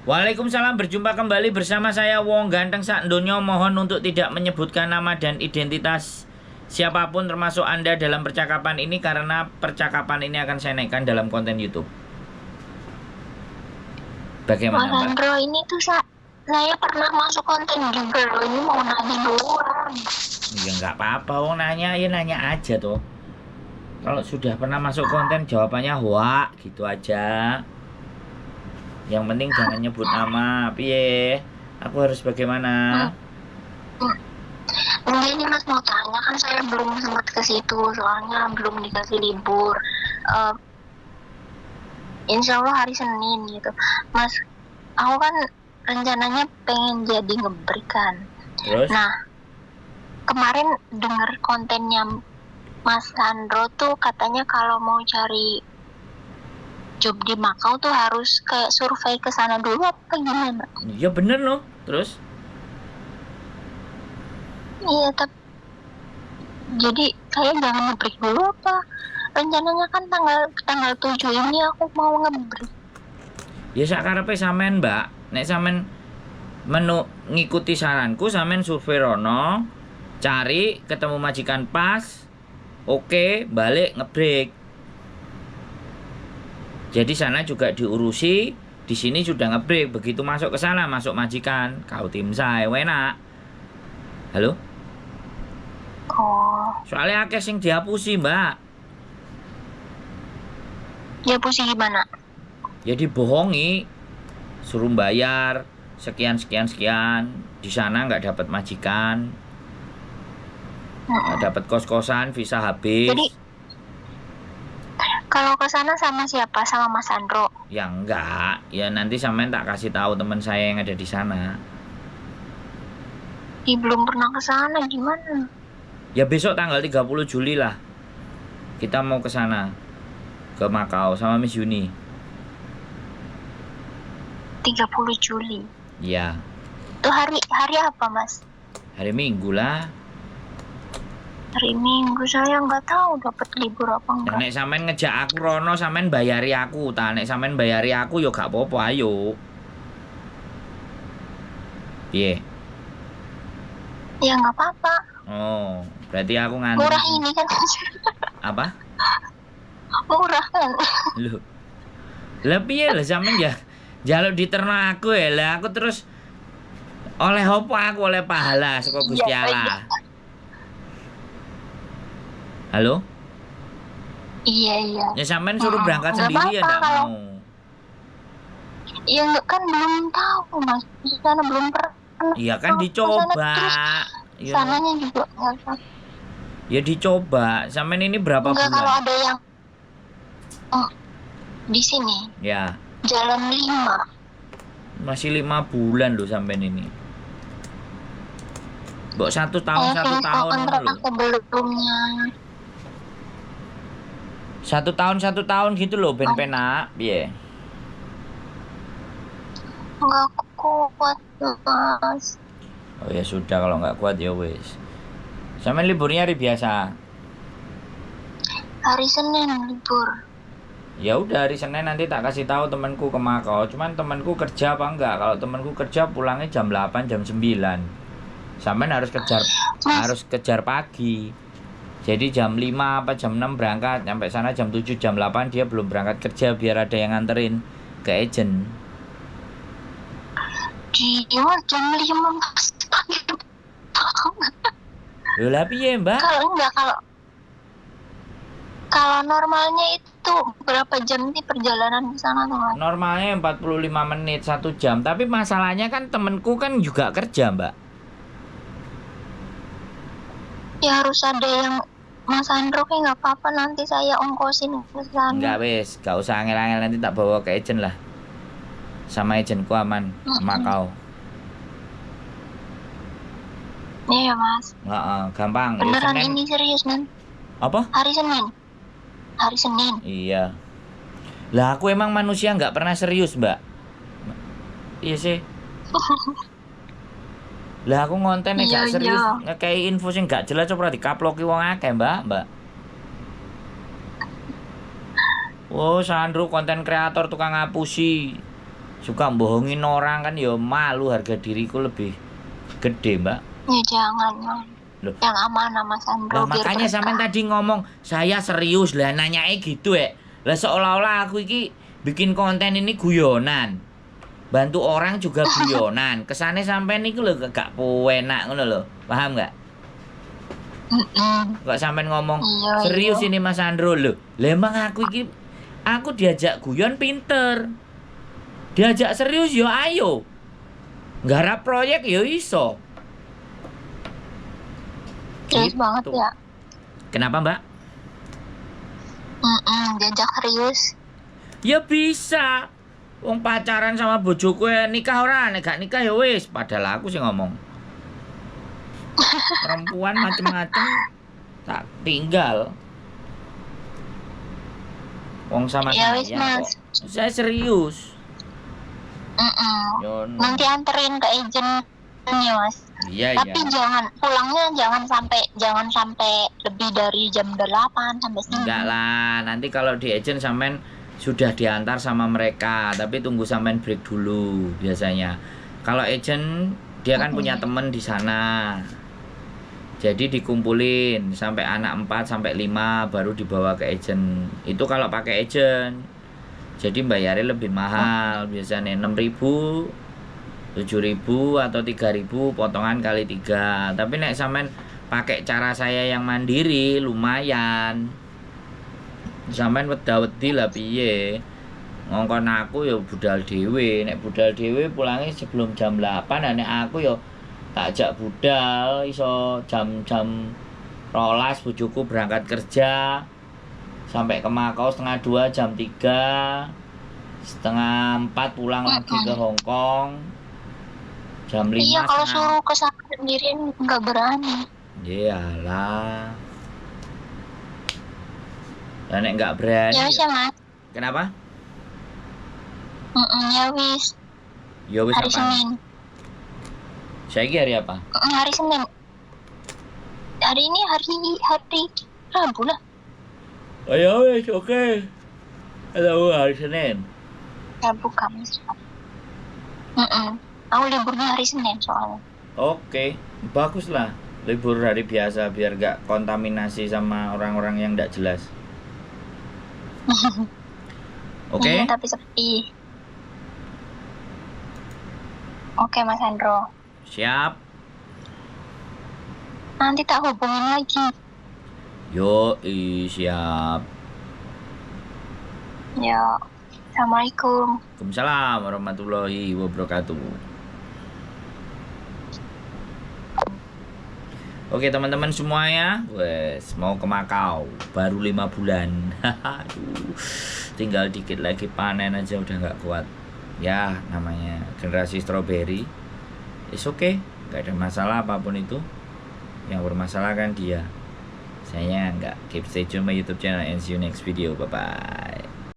Waalaikumsalam, berjumpa kembali bersama saya Wong Ganteng Sakdonya. Mohon untuk tidak menyebutkan nama dan identitas siapapun termasuk Anda dalam percakapan ini, karena percakapan ini akan saya naikkan dalam konten YouTube. Bagaimana, Mas Mbak? Andro, ini tuh saya pernah masuk konten juga loh. Ini mau nanya doang. Ya nggak apa-apa, Wong nanya ya nanya aja tuh. Kalau sudah pernah masuk konten jawabannya wah gitu aja. Yang penting jangan nyebut nama. Piye? Aku harus bagaimana? Enggak, ini Mas mau tanya, kan saya belum sempat ke situ soalnya belum dikasih libur. Insya Allah hari Senin gitu. Mas, aku kan rencananya pengen jadi ngebreak kan. Terus? Nah, kemarin dengar kontennya Mas Andro tuh katanya kalau mau cari job di Makau tuh harus kayak survei ke sana dulu apa gimana? Ya bener loh. Terus? Iya, tapi jadi saya jangan ngebreak dulu apa? Rencananya kan tanggal 7 ini aku mau ngebreak. Ya sakarepe sampean, Mbak. Nek sampean ngikuti saranku, sampean survei rono, cari ketemu majikan pas, oke, balik ngebreak. Jadi sana juga diurusi, di sini sudah ngebreak. Begitu masuk ke sana, masuk majikan, kau tim saya enak. Halo? Oh, Soalnya akeh sing dihapusi, Mbak. ya pusing gimana? Ya dibohongi, suruh bayar sekian sekian sekian, di sana nggak dapat majikan, nggak dapat kos-kosan, visa habis. Jadi kalau ke sana sama siapa? Sama Mas Andro? Ya enggak, ya nanti sampean tak kasih tahu teman saya yang ada di sana. Belum pernah ke sana, gimana? Ya besok tanggal 30 Juli lah. Kita mau ke sana. Ke Makau sama Miss Yuni. 30 Juli. Iya. Itu hari apa, Mas? Hari Minggu lah. Hari Minggu, saya nggak tahu dapat libur apa Ya, enggak. nek sampean ngejak aku rono, sampean bayari aku. Ta nek sampean bayari aku yo gak apa-apa, ayo. Piye? Ya nggak apa-apa. Oh, berarti aku ngantri. Murah ini kan. Apa? Murah kan. Loh. Lah piye lah sampean ya jaluk diterno aku ya. Lah aku terus oleh apa aku oleh pahala saka Gusti Allah. Halo? Iya. Ya sampean suruh berangkat sendiri ya apa-apa enggak kalau- mau. Ya nggak, kan belum tahu, Mas. Di sana belum pernah. Iya kan dicoba. Terus sananya juga nggak tahu. Ya dicoba. Sampean ini berapa Enggak, bulan? kalau ada yang di sini Ya, jalan 5. masih 5 bulan loh sampean ini. Mbok 1 tahun Saya kontrak loh. aku belumnya. 1 tahun gitu loh ben penak, piye? Nggak kuat, Mas. Oh ya sudah, kalau nggak kuat ya wes. Sampean liburnya hari biasa. Hari Senin libur. Ya udah, hari Senin nanti tak kasih tahu temanku ke Makau. Cuman temanku kerja apa enggak? Kalau temanku kerja pulangnya jam 8, jam 9. Sampean harus kejar pagi. Jadi jam 5 apa jam 6 berangkat, sampai sana jam 7, jam 8 dia belum berangkat kerja biar ada yang nganterin ke agent. Dia jam 5 pagi. Loh lah piye, Mbak? Kalau normalnya itu berapa jam sih perjalanan ke sana tuh, Mas? Normalnya 45 menit, 1 jam. Tapi masalahnya kan temenku kan juga kerja, Mbak. Ya harus ada yang Mas Andro, kayak nggak apa-apa, nanti saya ongkosin ke sana. Enggak wes, gak usah angel-angel, nanti tak bawa ke agent lah. Sama agentku aman, Makau. Iya, Mas. Gampang. Ya, Beneran Senin. ini serius, Nan? Apa? Hari Senin. Iya. Lah aku emang manusia nggak pernah serius, Mbak. Iya sih. Lah aku ngonten nek gak serius, ngekei info sing gak jelas ora dikaploki wong akeh, Mbak. Oh, Sandro konten kreator tukang ngapusi. suka bohongin orang kan ya malu, harga diriku lebih gede, Mbak. Ya jangan, Mas. Loh, Yang amanah Mas Andro lah biar makanya berkah. sampean tadi ngomong saya serius lah, nanyanya gitu lah seolah-olah aku iki bikin konten ini guyonan, bantu orang juga guyonan, kesannya sampean niku lho gak enak ngono lho, paham nggak? Kok sampean ngomong Iya, serius iya. ini Mas Andro lho, lah emang aku diajak guyon pinter, diajak serius yo ayo, nggarap proyek yo iso. Serius Gitu. banget ya. Kenapa Mbak? Diajak serius. Ya bisa. Wong pacaran sama bojoku ya nikah ora, nek gak nikah ya wis, padahal aku sih ngomong. Perempuan macem-macem tak tinggal. Wong sama Ya saya wis, Mas. kok. Saya serius. Yo, Nanti anterin ke agent ya, Mas. iya Tapi iya. pulangnya jangan sampai lebih dari jam 8 sampai 9. Enggak lah, nanti kalau di agent sampean sudah diantar sama mereka, tapi tunggu sampean break dulu biasanya. Kalau agent dia kan punya temen di sana. Jadi dikumpulin sampai anak 4 sampai 5 baru dibawa ke agent. Itu kalau pakai agent. Jadi bayarnya lebih mahal, biasanya 6.000, 7.000 atau 3.000 potongan kali 3. Tapi nek sampean pakai cara saya yang mandiri lumayan. Sampean wedi lah piye. Ngongkon aku ya budal dhewe, nek budal dhewe pulangnya sebelum jam 8, nek aku ya tak ajak budal iso jam-jam 12 bojoku berangkat kerja. Sampai ke Makau setengah 2 jam 3, setengah 4 pulang lagi ke Hong Kong jam 5. Iya, kalau suruh ke sana sendirian nggak berani. Iyalah. Lah nek nggak berani. Ya wis ya, Mas. Kenapa? Ya wis. Ya wis Hari apa? Senin. Saiki hari apa? Hari Senin. Hari ini hari Rabu lah. Oh ya wis, oke. Halo, hari Senin. Rabu, Kamis. Aku liburnya hari Senin soalnya. Oke, bagus lah. Libur hari biasa biar gak kontaminasi sama orang-orang yang gak jelas. Oke? Iya, tapi sepi. Oke, Mas Andro. Siap. Nanti tak hubungin lagi. Yo, siap. Ya. Assalamualaikum. Waalaikumsalam warahmatullahi wabarakatuh. Oke teman-teman semuanya, wes mau ke Makau baru 5 bulan. Aduh, tinggal dikit lagi panen aja udah nggak kuat. Ya namanya generasi strawberry. It's okay, nggak ada masalah apapun itu. Yang bermasalah kan dia. Saya nggak. Keep stay tune my YouTube channel and see you next video. Bye bye.